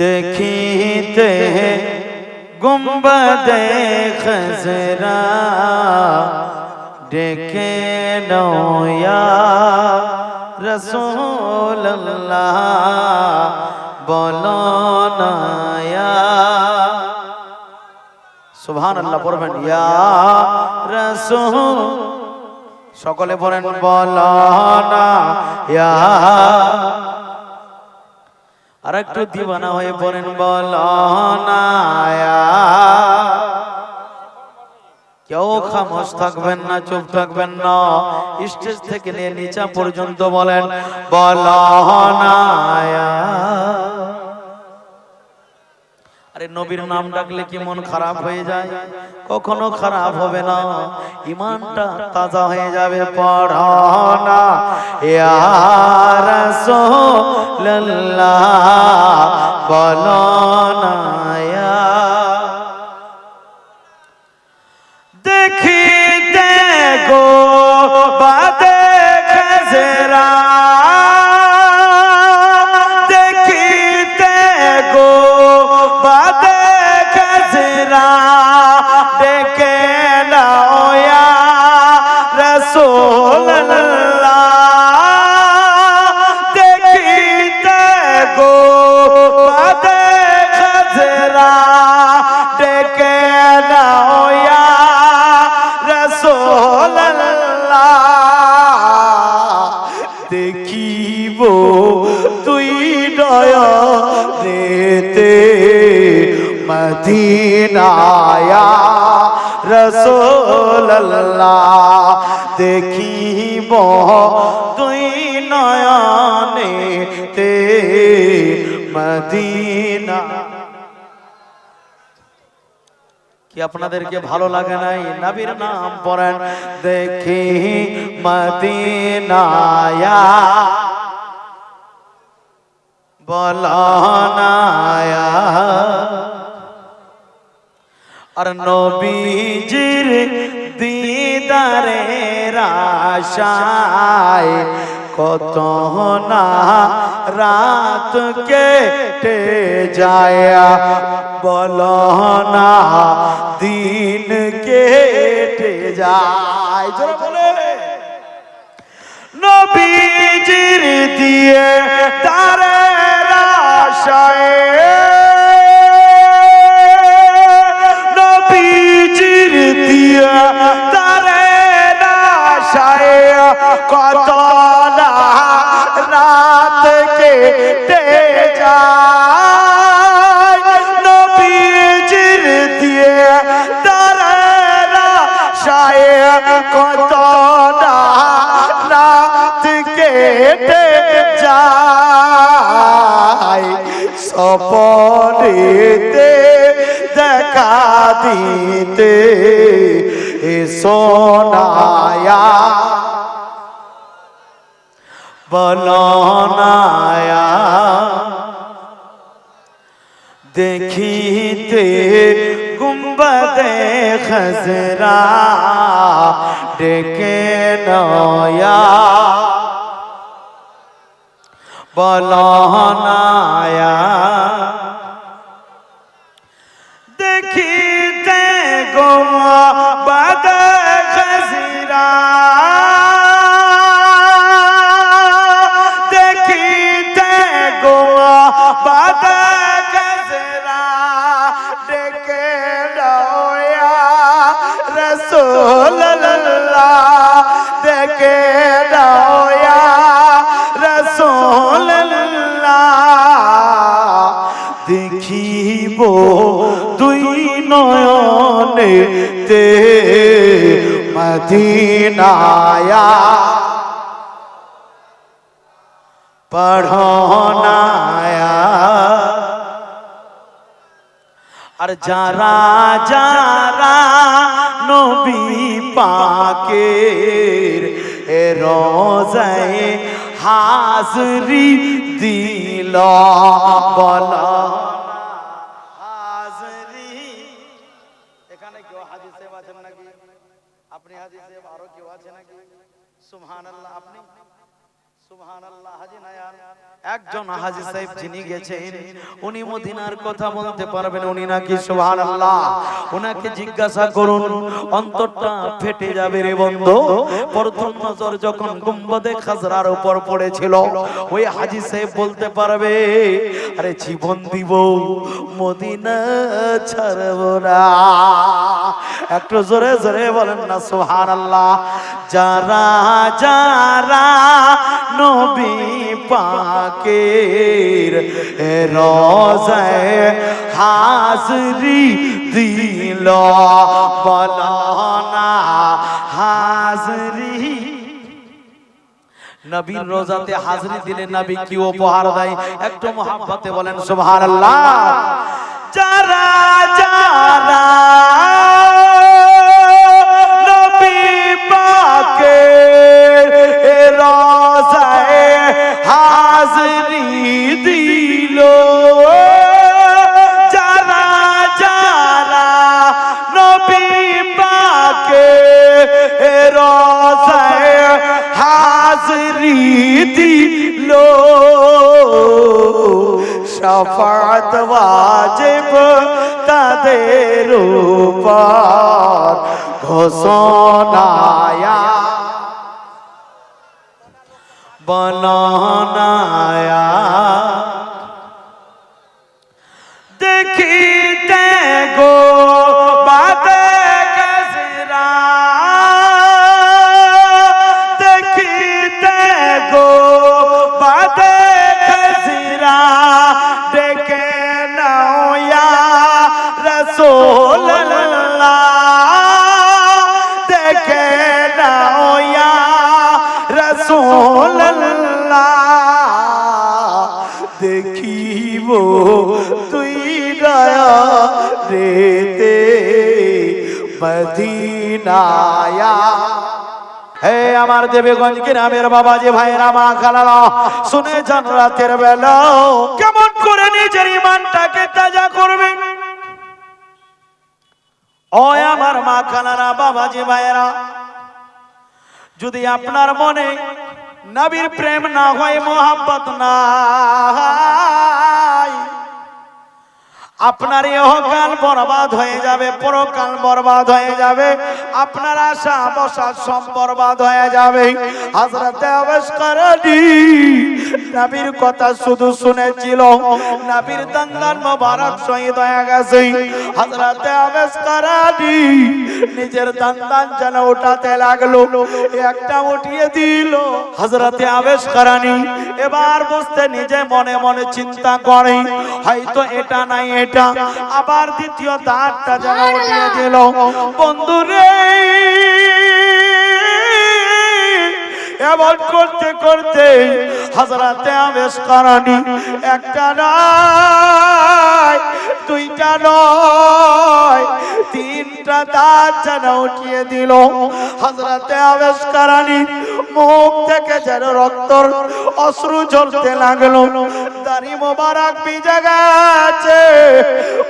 देखते गुंबदे खजरा डेके नौया रसूल अल्लाह बोलो नया सुभान अल्लाह पढ़বেন या रसूल সকলে পড়েন বলো না ইয়া আর একটু দিওয়ানা হয়ে পড়েন বলো না ইয়া কেউ খামোশ থাকবেন না চুপ থাকবেন না স্টেজ থেকে নিয়ে নিচা পর্যন্ত বলেন বলো না ইয়া আরে নবীর নাম ডাকলে কি মন খারাপ হয়ে যায় কখনো খারাপ হবে না ঈমানটা তাজা হয়ে যাবে পড়ো না ইয়া রাসূলুল্লাহ বলো না ইয়া দেখিতে গো বাদে খজরা দেখিতে গো বাদে খজরা ডেকে নাও ইয়া রাসূলুল্লাহ দেখিতে গো বাদে খজরা ডেকে নাও ইয়া রাসূলুল্লাহ দেখিব তুই নয়নেতে মদিনায়া রাসূলুল্লাহ দেখিব তুই নয়নেতে মদিনা কি আপনাদেরকে ভালো লাগে নাই নবীর নাম পড়েন দেখি মদিনায়া বলো না ইয়া আর নবীজির দিদারের আশায় কত না রাত কেটে যায় বলো না দিন কেটে যায় জোরে বলে নবীজির দিয়ে তারের আশায় নবীজির দিয়ে তারের আশায় কত না রাত কেটে যায় নবীজির দিয়ে তারের আশায় কত না রাত কেটে যায় সপনেতে দেখা দিতে সোনায়া বলো না ইয়া দেখিতে গুম্বদে খজরা ডেকে নয়া বলো না ইয়া দেখিতে গুম্বদে খজরা দেখিতে গুম্বদে খজরা ডেকে নয়া রাসূলুল্লাহ ডেকে নয়া রাসূলুল্লাহ দেখিব দুই নয়নেতে মদিনায়া পড়ো না ইয়া আর যারা যারা নবী পাকের রোজায়ে হাজরি দিল বলো হাজরি এখানে কেউ হাজী সাহেব আছেন নাকি আপনি হাজী সাহেব আরো কেউ আছে নাকি সুবহানাল্লাহ আপনি সুবহানাল্লাহ। হাজী নায়ার একজন হাজী সাহেব যিনি গেছেন উনি মদিনার কথা বলতে পারবেন, উনি নাকি সুবহানাল্লাহ। উনাকে জিজ্ঞাসা করুন, অন্তরটা ফেটে যাবে রে বন্ধু। প্রথম নজর যখন গুম্বদে খাজরার উপর পড়েছিল ওই হাজী সাহেব বলতে পারবে, আরে জীবন দিব মদিনা ছাড়ব না। একটু জোরে জোরে বলেন না সুবহানাল্লাহ। যারা যারা নবী পাকের রোজায় হাজরি দিল, বলো না হাজরি। নবীর রোজাতে হাজরি দিলে নবী কি উপহার দেয়? একটু মোহাব্বতে বলেন সুবহানাল্লাহ। যারা যারা নবী পাকের রোজায় হাজরি দিল, যারা যারা নবী পাকের রোজায় হাজরি দিল, শাফাত ওয়াজিব তাদের উপর ঘোষণায়া বনায়া। দেখিতে গো বাদে গজরা, দেখিতে গো বাদে গজরা, ডেকে নাও ইয়া রাসূলুল্লাহ, ডেকে নাও ইয়া রাসূলুল্লাহ। দেখিব তুই দয়া রেতে মদিনায়া। হে আমার দেবগঞ্জ গ্রামের বাবাজি ভাইরা মা খালারা, শুনে যান রাতের বেলা কেমন করে নিজের ঈমানটাকে তাজা করবে। ও আমার মা খালারা বাবাজি ভাইরা, যদি আপনার মনে নবীর প্রেম না হয়, মোহাব্বত না হয়, আপনার ইহকাল বরবাদ হয়ে যাবে, পরকাল বরবাদ হয়ে যাবে, আপনার আশা বসা সব বরবাদ হয়ে যাবে। হযরতে আওয়াজ করেনি, নবীর কথা শুধু শুনেছিল, নবীর দন্দন মোবারক শহীদ হয়ে গেছে। হযরতে আওয়াজ করেনি নিজের দন্দন যেন উঠাতে লাগলো, একটা উঠিয়ে দিল। হযরতে আওয়াজ করেনি এবার বুঝতে নিজে মনে মনে চিন্তা করে, হয়তো এটা নাই এটা, আবার দ্বিতীয় দাঁতটা যেন উঠিয়ে দিল। বন্ধুরে এমন করতে করতে হযরতে আওয়াজ করেনি একটা নয়, দুইটা নয়, তিনটা দাঁত যেন উঠিয়ে দিল। হযরতে আওয়াজ করেনি মুখ থেকে যেন রক্তর অশ্রু ঝরতে লাগলো। দাড়ি মোবারক ভিজে গেছে,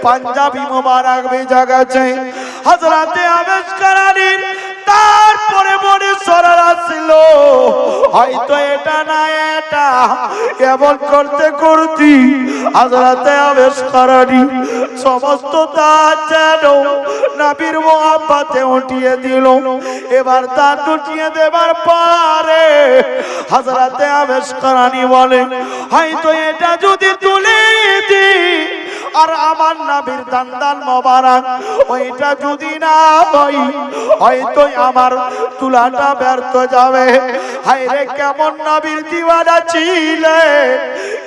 পাঞ্জাবি মোবারক ভিজে গেছে। হযরতে আওয়াজ করেনি তারপরে মনে সরার আসছিল, হয়তো এটা না এটা, এমন করতে করতে হযরতে আওয়াজ করেনি সমস্ত দাঁত যেন নবীর মোহাব্বতে উঠিয়ে দিল। এবার দাঁত উঠিয়ে দেবার পরে হযরতে আওয়াজ করেনি বলে, হয়তো এটা যদি তুলে দিই আর আমার নবীর দন্দন মোবারক ওইটা যদি না হয়, হয়তো আমার তুলাটা ব্যর্থ যাবে। হায় রে কেমন নবীর দিওয়ানা ছিলেন,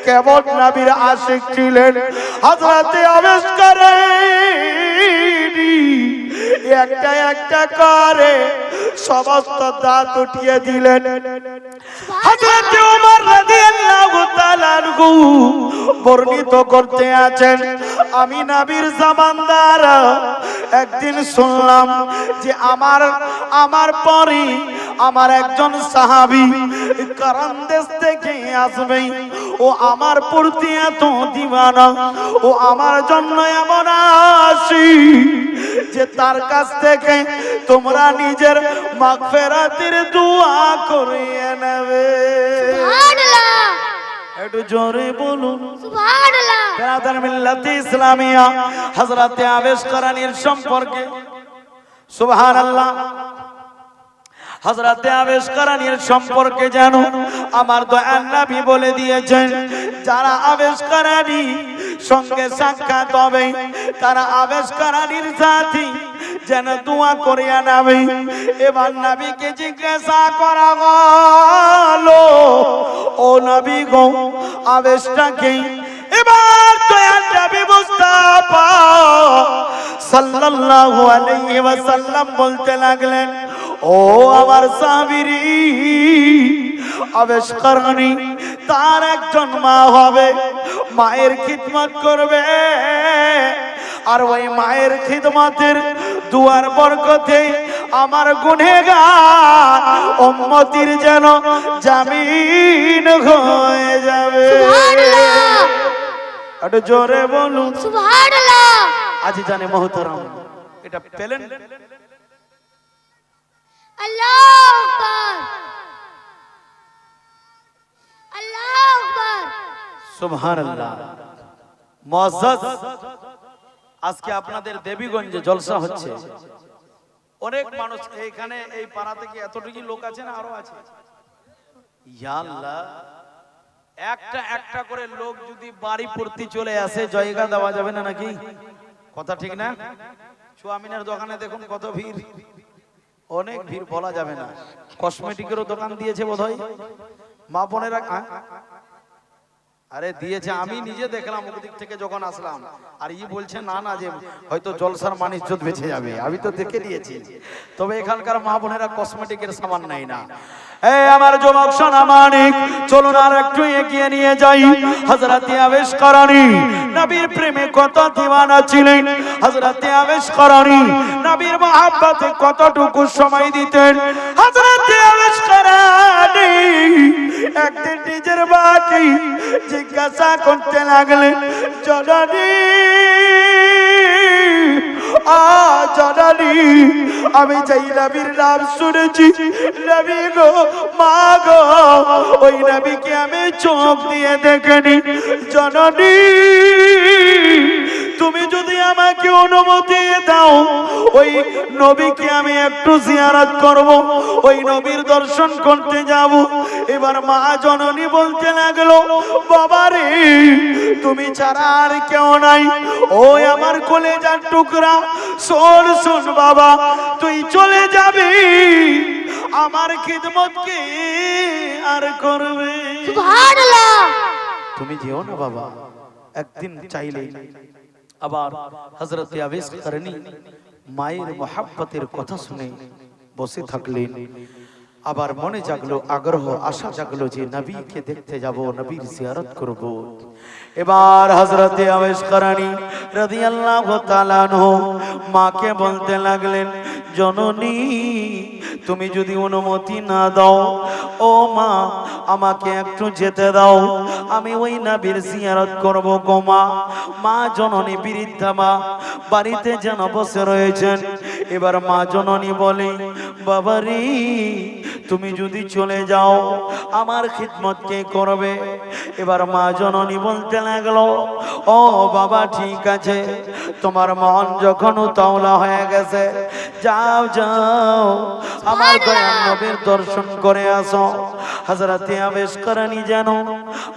কেমন নবীর আশিক ছিলেন। হযরতে আওয়াজ করেনি একটা একটা করে সমস্ত দাঁত উঠিয়ে দিলেন। হযরতে ওমর রাদিয়াল্লাহু তাআলা আনহু বর্ণিত করতে আছেন, আমি নবীর জামানদার একদিন শুনলাম যে আমার পরে আমার একজন সাহাবী কারণ দেশ থেকে আসবে, ও আমার প্রতি এত দিওয়ানা, ও আমার জন্য এমন আশিক যে তার কাছ থেকে তোমরা নিজের মাগফিরাতের দোয়া করিয়ে নেবে। সুবহানাল্লাহ, একটু জোরে বলুন সুবহানাল্লাহ। বেরাদার মিল্লাতে ইসলামিয়া হযরত আবেশ করণীর সম্পর্কে সুবহানাল্লাহ, হযরত আবেশ করণীর সম্পর্কে জানো আমার দয়ার নবী বলে দিয়েছেন, যারা আবেশ করণী সঙ্গে সাক্ষাৎ হবে তারা আবেশ করণীর সাথী যেন দোয়া করিয়া নেবে। এবার নবীকে জিজ্ঞাসা করা হলো, ও নবী গো আবেশটাকে? এবার দয়ার নবী মুস্তাফা সাল্লাল্লাহু আলাইহি ওয়াসাল্লাম বলতে লাগলেন, ও আমার সাহাবীরি, আবেশ করণী তার একজন মা হবে, মায়ের খিদমত করবে, আর ওই মায়ের খিদমতের দুয়ার বরকতে আমার গুনাহগার উম্মতির যেন জামিন হয়ে যাবে। সুবহানাল্লাহ, একটু জোরে বলুন সুবহানাল্লাহ। আজি জানে মোহতারাম, এটা পেলেন? আল্লাহু আকবার, আল্লাহু আকবার। সুবহানাল্লাহ। মুআজ্জাজ, আজকে আপনাদের দেবীগঞ্জে জলসা হচ্ছে, অনেক মানুষ এইখানে এই পাড়া থেকে এতটুকু লোক আছে না আরো আছে? ইয়া আল্লাহ, একটা একটা করে লোক যদি বাড়ি পড়তে চলে আসে জায়গা দেওয়া যাবে না নাকি? কথা ঠিক না? চুয়ামিনের দোকানে দেখুন কত ভিড়, অনেক ভিড় বলা যাবে না। কসমেটিকেরও দোকান দিয়েছে বোধহয় মা বোনেরা। আরে দিয়েছে, আমি নিজে দেখলাম ওদিক থেকে যখন আসলাম, আর ই বলছে না না যে হয়তো জলসার মান ইজ্জত বেঁচে যাবে, আমি তো দেখে দিয়েছি। তবে এখানকার মা বোনেরা কসমেটিকের সামান নেই না। এই আমার যুবক সোনা মানিক, চলুন আর একটু এগিয়ে নিয়ে যাই। হযরত আবেশ করণী নবীর প্রেমে কত দিওয়ানা ছিলেন, হযরত আবেশ করণী নবীর মহব্বতে কতটুকু সময় দিতেন। হযরত আবেশ করণী একদিন নিজের বাকি জিজ্ঞাসা করতে লাগলেন, জননী জননী, আমি যেই নবীর নাম শুনেছি, নবী গো মা গো, ওই নবীকে আমি চোখ দিয়ে দেখিনি। জননী তুমি যদি আমাকে অনুমতি দাও, ওই নবীকে আমি একটু জিয়ারত করব, ওই নবীর দর্শন করতে যাব। এবার মা জননী বলতে লাগলো, বাবা রে তুমি ছাড়া আর কেউ নাই, ওই আমার কলেজার টুকরা, শোন শোন বাবা, তুই চলে যাবি, আমার খিদমত কে আর করবে? সুবহানাল্লাহ। তুমি যেও না বাবা। একদিন চাইলে আবার হযরত আবেশ করণী মায়ের মহব্বতের কথা শুনে বসে থাকলেন। আবার মনে জাগলো আগ্রহ, আশা জাগলো যে নবীকে দেখতে যাব, নবীর জিয়ারত করব। এবার হযরত আবেশ করণী রাদিয়াল্লাহু তাআলা আনহু মাকে বলতে লাগলেন, জননী তুমি যদি অনুমতি না দাও, ও মা আমাকে একটু যেতে দাও, আমি ওই নবীর জিয়ারত করব গো মা। মা জননী বৃদ্ধা মা বাড়িতে যেন বসে রয়েছেন। এবার মা জননী বলে, বাবা রে তুমি যদি চলে যাও, আমার খিদমত কে করবে? এবার মা জননী বলতে লাগলো, ও বাবা ঠিক আছে, তোমার মন যখন উতাওলা হয়ে গেছে, যাও যাও আমার দয়াল নবীর দর্শন করে আসো। হযরত আবেশ করণী যেন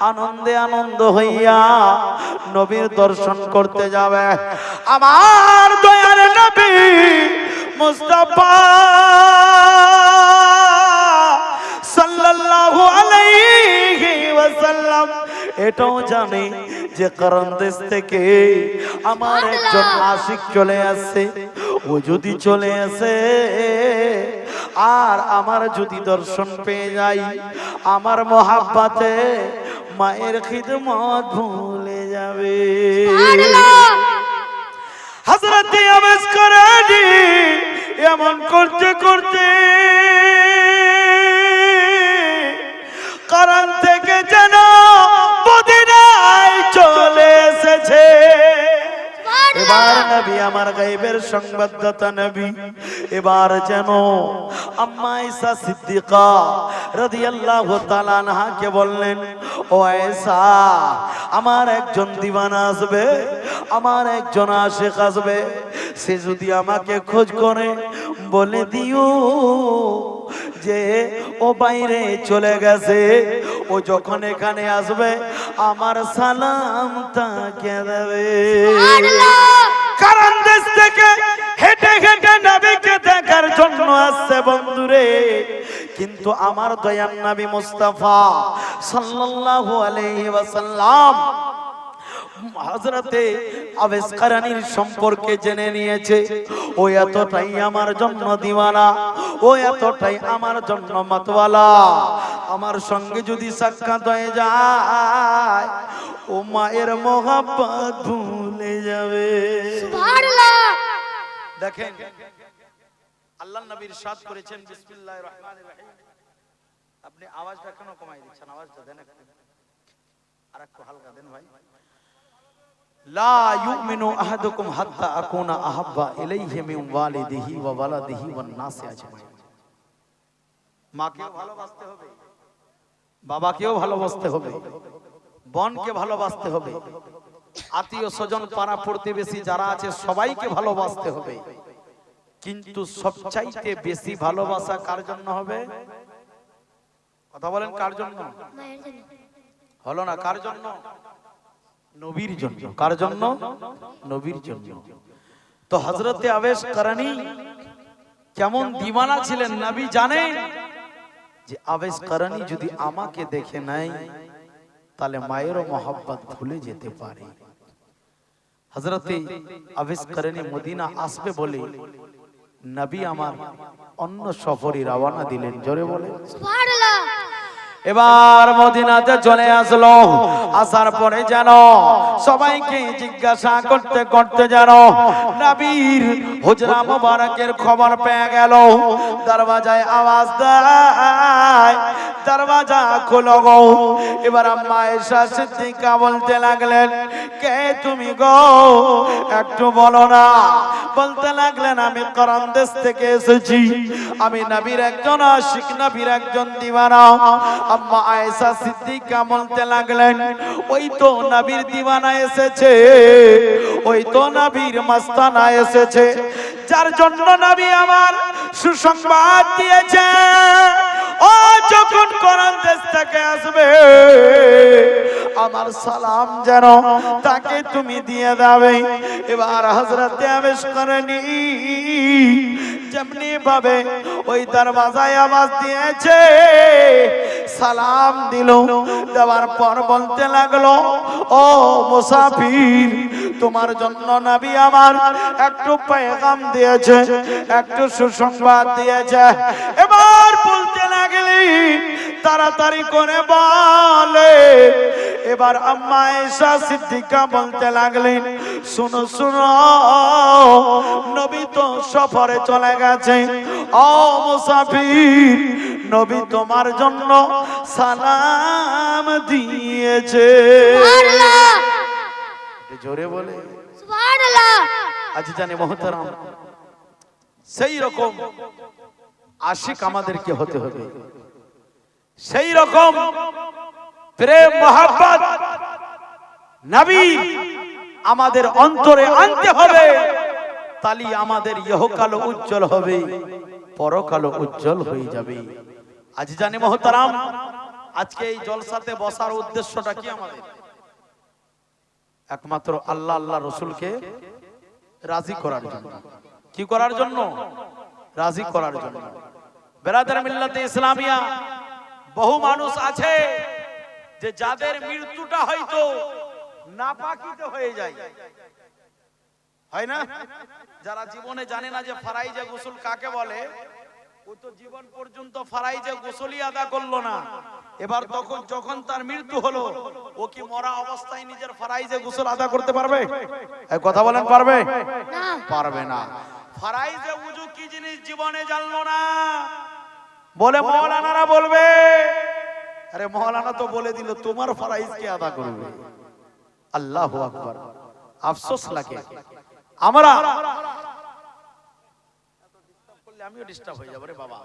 আনন্দে আনন্দ হইয়া নবীর দর্শন করতে যাবে। আমার দয়াল নবী মুস্তাফা সাল্লাল্লাহু আলাইহি ওয়াসাল্লাম এটাও জানে যে কারণ দেশ থেকে আমার একজন আশিক চলে আসছে। ও যদি চলে আসে আর আমার যদি দর্শন পেয়ে যাই, আমার মহাব্বতে মায়ের খিদমত ভুলে যাবে। হযরত আবেশ করণী এমন করতে করতে কারণ থেকে যেন মদিনায় চলে এসেছে। এবার নবী আমার গায়েবের সংবাদদাতা নবী এবার যেন আম্মা আয়েশা সিদ্দিকা রাদিয়াল্লাহু তাআলা আনহাকে বললেন, ও আয়েশা, আমার একজন দিওয়ানা আসবে, আমার একজন আশিক আসবে, সে যদি আমাকে খোঁজ করে বলে দিও যে ও বাইরে চলে গেছে, ও যখন এখানে আসবে আমার সালাম তাকে দেবে। কারণ দেশ থেকে হেঁটে হেঁটে নবীকে দেখার জন্য আসছে বন্ধুরে, কিন্তু আমার দয়ার নবী মুস্তাফা সাল্লাল্লাহু আলাইহি ওয়াসাল্লাম হযরতে আবেস কারানির সম্পর্কে জেনে নিয়েছে। ও এতটাই আমার জন্য দিওয়ানা, ও এতটাই আমার জন্য মাতওয়ালা, আমার সঙ্গে যদি সাক্ষাৎ হয়ে যায় ও মায়ের মোহাব্বত ভুলে যাবে। সুবহানাল্লাহ। দেখেন আল্লাহর নবী ইরশাদ করেছেন, বিসমিল্লাহির রহমানির রহিম। আপনি আওয়াজটা কেন কমাই দিচ্ছেন? আওয়াজটা দেন একটু, আর একটু হালকা দেন ভাই। লা ইউমিনু আহাদুকুম হাত্তা আকুনা আহাব্বা ইলাইহি মিন ওয়ালিদিহি ওয়া ওয়ালাদিহি ওয়ান নাসি আজমাইন। মাকেও ভালোবাসতে হবে, বাবাকেও ভালোবাসতে হবে, বোনকে ভালোবাসতে হবে, আত্মীয় স্বজন পাড়া প্রতিবেশী যারা আছে সবাইকে ভালোবাসতে হবে। কিন্তু সবচাইতে বেশি ভালোবাসা কার জন্য হবে? কথা বলেন, কার জন্য? মায়ের জন্য। হলো না, কার জন্য? নবীর জন্য। কার জন্য? নবীর জন্য। তো হযরতে আবেস কারানী কেমন দিওয়ানা ছিলেন নবী জানেন, যে আবেস কারানী যদি আমাকে দেখে নাই তাহলে মায়েরও মহব্বত ভুলে যেতে পারে। হযরতে আবেস কারানী মদিনা আসবে বলে নবী আমার অন্য সফরে রওনা দিলেন। জোরে বলে সুবহানাল্লাহ। এবার মদিনাতে চলে আসলো। আসার পরে যেন সবাইকে জিজ্ঞাসা করতে করতে যেন নবীর হুজরা মোবারকের খবর পেয়ে গেল। দরওয়াজায় আওয়াজ দেয়, দরওয়াজা খোলো গো। এবার আম্মা আয়েশা সিদ্দিকা বলতে লাগলেন, কে তুমি গো, একটু বলো না। বলতে লাগলেন, আমি কোরআন দেশ থেকে এসেছি, আমি নবীর একজন আশিক, নবীর একজন দিওয়ানা। আম্মা আয়েশা সিদ্দিকা বলতে লাগলেন, ওই তো নবীর দিওয়ানা এসেছে, ওই তো নবীর মাস্তানা এসেছে, যার জন্য নবী আমার সুসংবাদ দিয়েছে। ও যখন কোরআন দেশ থেকে আসবে আমার সালাম যেন তাকে তুমি দিয়ে দেবে। এবার হযরতে আবেস কারানী যেমনি ভাবে ওই দরওয়াজায় আওয়াজ দিয়েছে, সালাম দিল। দেওয়ার পর বলতে লাগলো, ও মুসাফির, তোমার জন্য নবী আমার একটু পেগাম দিয়েছে, একটু সুসংবাদ দিয়েছে। এবার বলতে লাগলি, তাড়াতাড়ি করে বলে। এবার আম্মা আয়েশা সিদ্দিকা বলতে লাগলেন, শুনো শুনো, নবী তো সফরে চলে গেছে। ও মুসাফির, নবী তোমার জন্য সালাম দিয়েছে। সুবহানাল্লাহ। জোরে বলে সুবহানাল্লাহ। আজি জানে মোহতারাম, সেই রকম আশিক আমাদেরকে হতে হবে, সেই রকম প্রেম মহব্বত নবী আমাদের অন্তরে আনতে হবে। তালি আমাদের ইহকাল উজ্জ্বল হবে, পরকাল উজ্জ্বল হয়ে যাবে। আজ জানি মোহতারাম, আজকে এই জলসাতে বসার উদ্দেশ্যটা কি আমাদের? একমাত্র আল্লাহ আল্লাহ রসুলকে রাজি করার জন্য। কি করার জন্য? রাজি করার জন্য। বেরাদার মিল্লাতে ইসলামিয়া বহু মানুষ আছে যে যাদের মৃত্যুটা হয়তো নাপাকিতে হয়ে যায়, হয় না? যারা জীবনে জানে না যে ফারাইজে গোসল কাকে বলে, ও তো জীবন পর্যন্ত ফারাইজে গোসলই আদা করলো না। এবার তখন যখন তার মৃত্যু হলো, ও কি মরা অবস্থায় নিজের ফারাইজে গোসল আদা করতে পারবে? এই কথা বলেন, পারবে? না। পারবে না। ফারাইজে উযু কি জিনিস জীবনে জানলো না বলে মাওলানারা বলবে, আরে মাওলানা তো বলে দিল, তোমার ফারাইজ কে আদা করবে? আল্লাহু আকবার। আফসোস লাগে, আমরা আমিও ডিস্টার্ব হয়ে যাবো রে বাবা।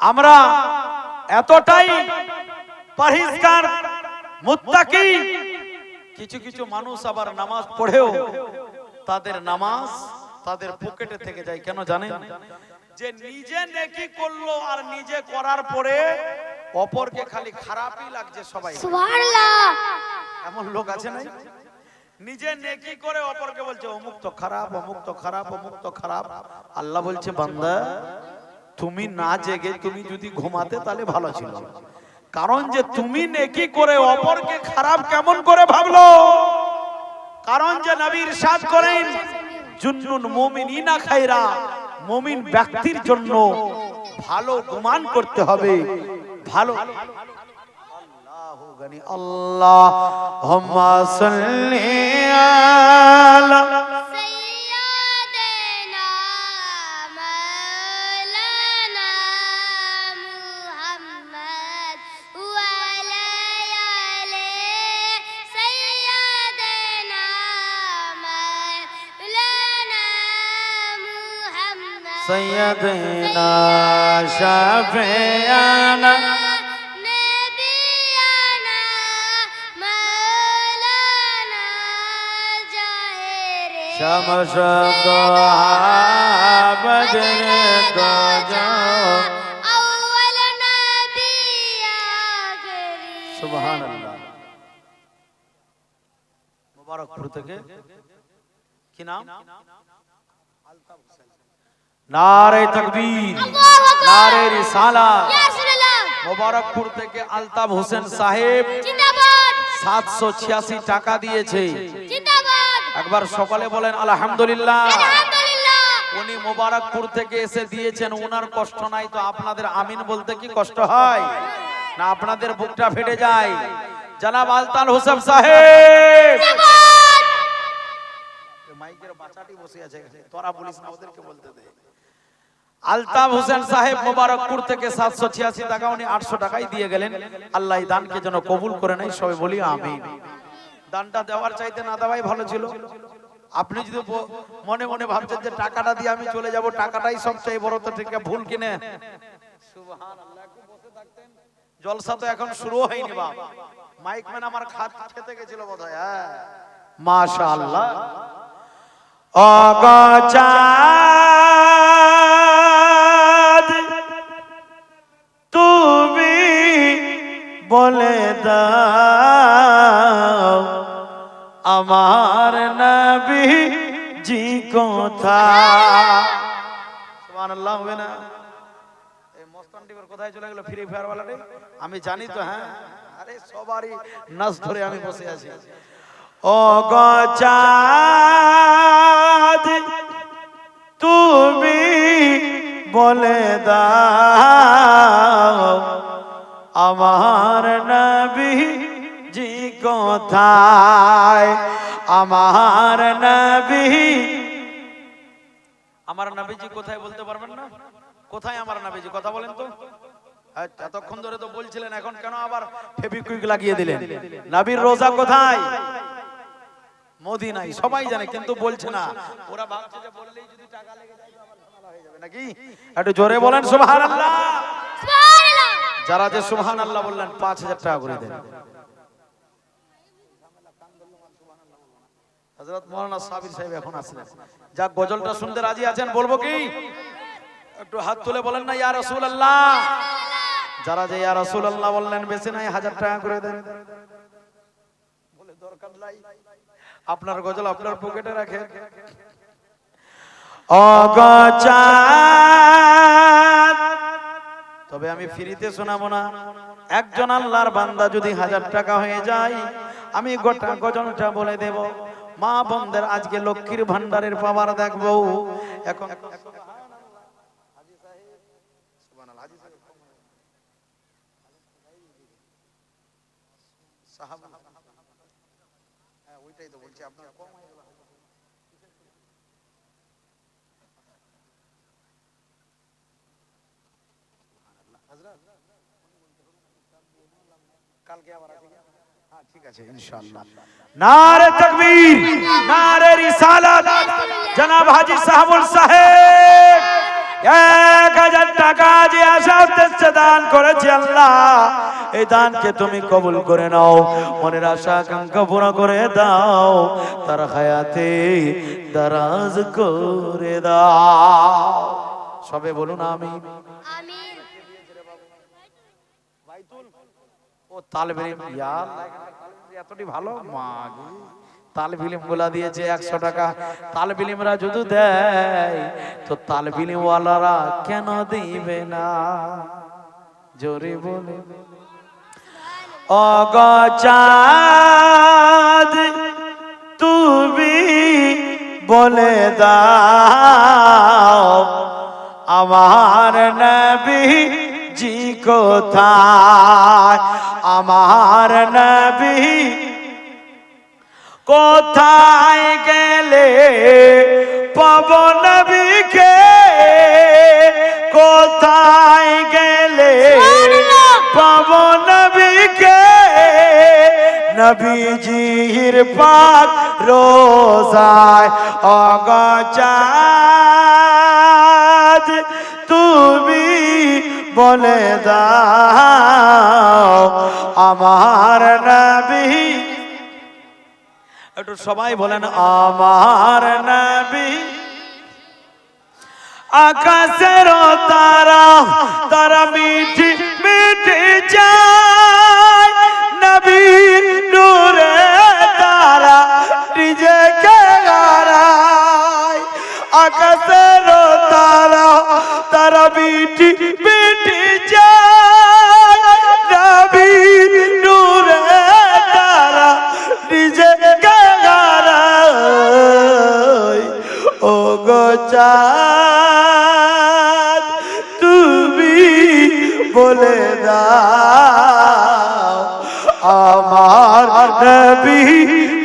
আমরা এতটাই পরহেজগার মুত্তাকি, কিছু কিছু মানুষ আবার নামাজ পড়েও তাদের নামাজ তাদের পকেটে থেকে যায়। কেন জানেন? যে নিজে নেকি করলো আর নিজে করার পরে অপরকে খালি খারাপই লাগছে সবাই। সুবহানাল্লাহ। এমন লোক আছে না, নিজে নেকি করে অপরকে বলছে অমুক তো খারাপ, অমুক তো খারাপ, অমুক তো খারাপ। আল্লাহ বলছে বান্দা তুমি না জেগে তুমি যদি ঘুমাতে তাহলে ভালো ছিল। কারণ যে তুমি নেকি করে অপরকে খারাপ কেমন করে ভাবলো? কারণ যে নবী ইরশাদ করেন জুন্নুন মুমিনিনা খায়রা, মুমিন ব্যক্তির জন্য ভালো গুমান করতে হবে। ভালো আল্লাহু গানি আল্লাহুম্মা সাল্লি আলা সাইয়্যিদিনা মাওলানা মুহাম্মদ ওয়া আলা আলি সাইয়্যিদিনা মাওলানা মুহাম্মদ সাইয়্যিদিনা শাফিয়ানা নবিয়ানা মাওলানা জাহেরে শামস দোহা বদর দোজা। আউয়াল নবী আখরি। সুবহানাল্লাহ। মুবারকপুর থেকে কি নাম? নারে তাকবীর, আল্লাহু আকবার। নারে রিসালাত। ইয়া রাসূলুল্লাহ মুবারকপুর থেকে আলতাফ হোসেন সাহেব জিন্দাবাদ 786 টাকা দিয়েছে। জিন্দাবাদ একবার সকালে বলেন আলহামদুলিল্লাহ। আলহামদুলিল্লাহ। উনি মুবারকপুর থেকে এসে দিয়েছেন, ওনার কষ্ট নাই তো আপনাদের আমিন বলতে কি কষ্ট হয় না? আপনাদের বুকটা ফেটে যায়। জনাব আলতাফ হোসেন সাহেব, মাইকের বাচ্চাটি বসে আছে, তোরা বলিস না, ওদেরকে বলতে দে। আলতাফ হোসেন সাহেব মুবারকপুর থেকে 786 টাকা, উনি 800 টাকাই দিয়ে গেলেন। আল্লাহ এই দানকে যেন কবুল করে নেয়, সবাই বলি আমিন। দানটা দেওয়ার চাইতে না দেওয়াই ভালো ছিল। আপনি যদি মনে মনে ভাবছেন যে টাকাটা দিয়ে আমি চলে যাব, টাকাটাই সবচেয়ে বড়, তো ঠিক ভুল কিনে। সুবহানাল্লাহ, একটু বসে থাকতেন। জলসা তো এখন শুরু হয়নি বাপ। মাইকম্যান আমার খেতে গেছিল বোধহয়। হ্যাঁ মাশাআল্লাহ। অগচাঁদ তুমি বলে দাও আমার নবী জি কোথায়? সুবহানাল্লাহ হবে না? এই মস্তান টিভার কোথায় চলে গেল ফ্রি ফায়ার ওয়ালাটি? আমি জানি তো। হ্যাঁ, আরে সবারই নাচ ধরে আমি বসে আছি। ও গচাঁদ তুমি বলে দাও আমার নবী জি কোথায়? আমার নবী, আমার নবীজি কোথায় বলতে পারবেন না? কোথায় আমার নবীজি? কথা বলেন তো। এতক্ষণ ধরে তো বলছিলেন, এখন কেন আবার ফেবিকুইক লাগিয়ে দিলেন? নবীর রোজা কোথায়? মদিনায়। সবাই জানে কিন্তু বলছে না। ওরা ভাবছে যে বললেই যদি টাকা লেগে যায় আবার ঝামেলা হয়ে যাবে নাকি? একটু জোরে বলেন সুবহানাল্লাহ। সুবহানাল্লাহ। যারা যে সুবহানাল্লাহ বললেন 5000 টাকা করে দেন। হযরত মাওলানা সাবির সাহেব এখন আসলেন। যা গজলটা শুনতে রাজি আছেন বলবো কি? একটু হাত তুলে বলেন না ইয়া রাসূলুল্লাহ। যারা যে ইয়া রাসূলুল্লাহ বললেন বেশি নাই 1000 টাকা করে দেন। বলে দরকার নাই, আপনার গজল আপনার পকেটে রাখেন। অগচাঁদ, তবে আমি ফ্রিতে শোনাবো না। একজন আল্লাহর বান্দা যদি 1000 টাকা হয়ে যায়, আমি গোটা গজলটা বলে দেব। মা বোনদের আজকে লক্ষ্মীর ভান্ডারের পাওয়ার দেখবো। এখন ওইটাই তো বলছি, আপনার কম হয়ে গেল। কালকে আবার আছে, ঠিক আছে ইনশাআল্লাহ। নারে তাকবীর, নারে রিসালাত। জনাব হাজী সাহাবুল সাহেব 1000 টাকা যে আশা উদ্দেশ্যে দান করেছে আল্লাহ, এই দানকে তুমি কবুল করে নাও, মনের আশা আকাঙ্ক্ষা পূর্ণ করে দাও, তার হায়াতে দারাজ করে দাও। সবে বলুন আমিন। আমিন। ও তালবিলিম ইয়ার এতটি ভালো মা গো, তালবিলিম গুলা দিয়েছে 100 টাকা। তালবিলিমরা যদি দেয় তো তালবিলিম ওয়ালারা কেন দিবে না? জোরে বলে অগচাঁদ তুমি বলে দাও আমার নবী জি কোথায়, আমার নবী কোথায় গেলে পাব নবীকে, কোথায় গেলে পাব নবীকে, নবীজির পাক রোজায় অগচাঁদ তুমি বলে দাও আমার নবী, একটু সবাই বলেন আমার নবী আকাশের তারা, তারা মিঠি মিঠি যায়, নবীর নূরে তারা নিজেকে হারায়। আকাশের তারা, তারা মিঠি মিঠি যায়, নবীর নূরে তারা নিজেকে হারায়। ও গো চাঁদ তুমি বলে দাও আমার নবী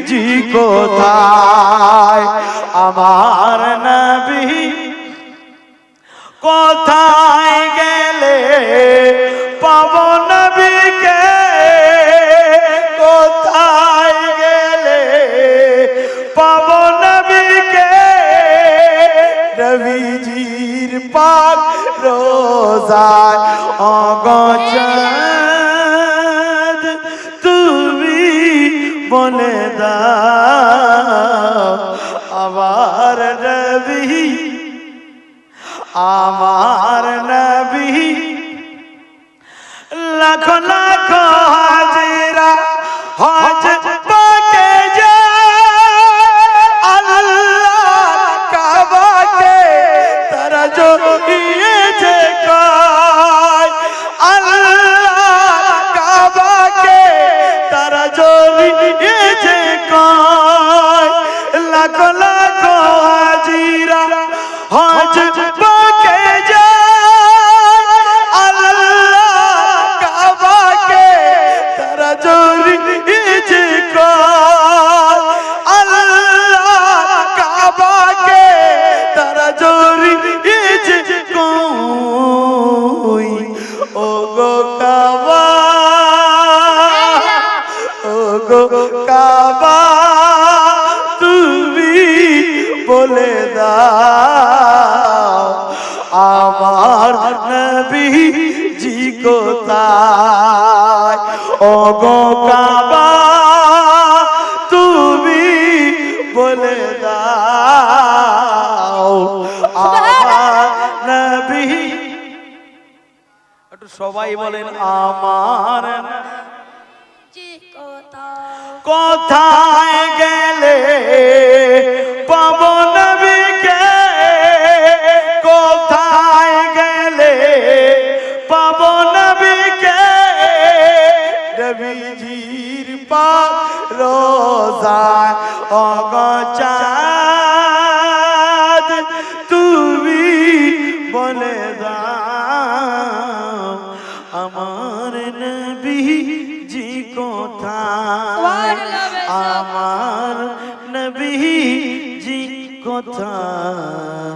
জি কোথায়, আমার নবী কোথায় গেলে পাব নবীকে, কোথায় গেলে পাব নবীকে, নবীজির পাক রোজায় অগচাঁদ তুমি বলে দাও আমার নবী, আমার নবী লাখ লাখ হাজিরা হজ পাকে যায়, আল্লাহ কাবাকে তারা জড়িয়েছে কয়, আল্লাহ কাবাকে তারা জড়িয়েছে কয়, লাখ লাখ হাজিরা হজ পাকে যায়, আল্লাহ কাবাকে তারা জড়িয়েছে কয়, আল্লাহ কাবাকে তারা জড়িয়েছে কই। ও গো কাবা, ও গো কাবা তুমি বলে দাও আমার নবী জি কোথায়, ও গো কাবা তুমি বলে দাও আমার নবী, একটু সবাই বলেন আমার জি কোথায়, কোথায় গেলে পাব নবীকে, কোথায় গেলে পাব নবীকে, নবীজির পাক রোজায় অগচাঁদ তুমি বলে দাও আমার নবী জি কোথায়, আমার নবী জি কোথায়।